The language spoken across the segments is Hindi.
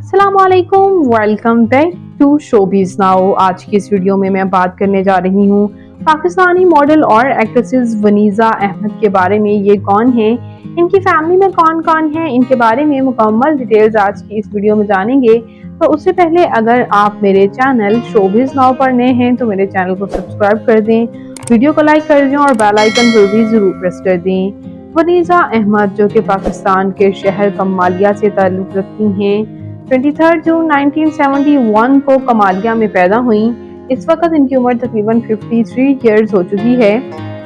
अस्सलामुअलैकुम, welcome back to showbiz now. आज की इस वीडियो में मैं बात करने जा रही हूँ पाकिस्तानी मॉडल और एक्ट्रेसेस वनीज़ा अहमद के बारे में। ये कौन है, इनकी फैमिली में कौन कौन है, इनके बारे में मुकम्मल डिटेल्स आज की इस वीडियो में जानेंगे। तो उससे पहले अगर आप मेरे चैनल शोबिज़ नाउ पर नए हैं तो मेरे चैनल को सब्सक्राइब कर दें, वीडियो को लाइक कर दें और बेल आइकन को भी ज़रूर प्रेस कर दें। वनीज़ा अहमद जो कि पाकिस्तान के शहर कमालिया से ताल्लुक़ रखती हैं, 23 जून 1971 को कमालिया में पैदा हुई। इस वक्त इनकी उम्र तकरीबन 53 इयर्स हो चुकी है।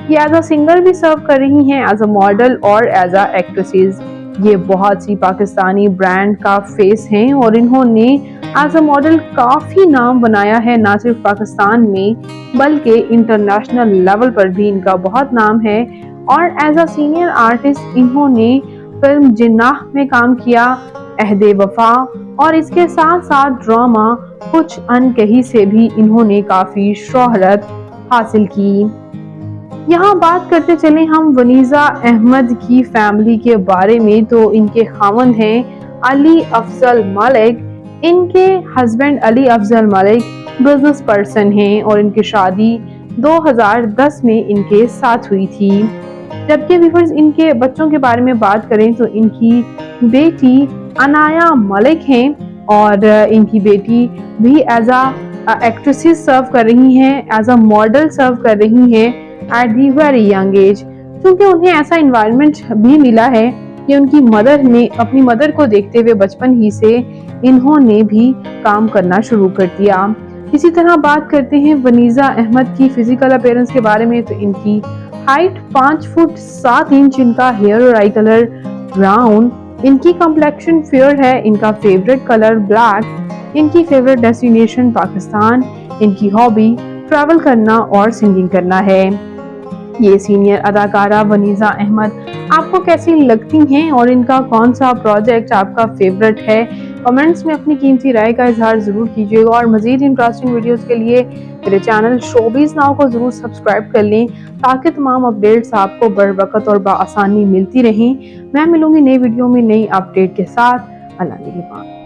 ये एज अ सिंगर भी सर्व कर रही हैं, एज अ मॉडल और एज अ एक्ट्रेसेस। ये बहुत सी पाकिस्तानी ब्रांड का फेस हैं और इन्होंने एज अ मॉडल काफ़ी नाम बनाया है, ना सिर्फ पाकिस्तान में बल्कि इंटरनेशनल लेवल पर भी इनका बहुत नाम है। और एज अ सीनियर आर्टिस्ट इन्होंने फिल्म जिन्नाह में काम किया, अहदे वफा, और इसके साथ साथ ड्रामा कुछ अनकही से भी इन्होंने काफी शोहरत हासिल की। यहाँ बात करते चले हम वनीज़ा अहमद की फैमिली के बारे में, तो इनके खावंद हैं अली अफजल मलिक। इनके husband Ali Afzal Malik business person हैं और इनकी शादी 2010 में इनके साथ हुई थी। जबकि व्यूअर्स इनके बच्चों के बारे में बात करें तो इनकी बेटी अनाया मलिक हैं और इनकी बेटी भी एज अ एक्ट्रेसेस सर्व कर रही हैं, एज अ मॉडल सर्व कर रही हैं at the very young age. क्योंकि उन्हें ऐसा इन्वायरमेंट भी मिला है कि उनकी मदर ने अपनी मदर को देखते हुए बचपन ही से इन्होंने भी काम करना शुरू कर दिया। इसी तरह बात करते हैं वनीज़ा अहमद की फिजिकल अपीयरेंस के बारे में, तो इनकी हाइट 5 फुट 7 इंच, इनका हेयर और आई कलर ब्राउन, इनकी कम्प्लेक्शन फेयर है, इनका फेवरेट कलर ब्लैक, इनकी फेवरेट डेस्टिनेशन पाकिस्तान, इनकी हॉबी ट्रैवल करना और सिंगिंग करना है। ये सीनियर अदाकारा वनीज़ा अहमद आपको कैसी लगती हैं और इनका कौन सा प्रोजेक्ट आपका फेवरेट है? कमेंट्स में अपनी कीमती राय का इजहार ज़रूर कीजिएगा और मज़ीद इंटरेस्टिंग वीडियोस के लिए मेरे चैनल शोबिज़ नाउ को ज़रूर सब्सक्राइब कर लें ताकि तमाम अपडेट्स आपको बर वक़्त और बआसानी मिलती रहें। मैं मिलूंगी नई वीडियो में नई अपडेट के साथ। अल्लाह निगहबान।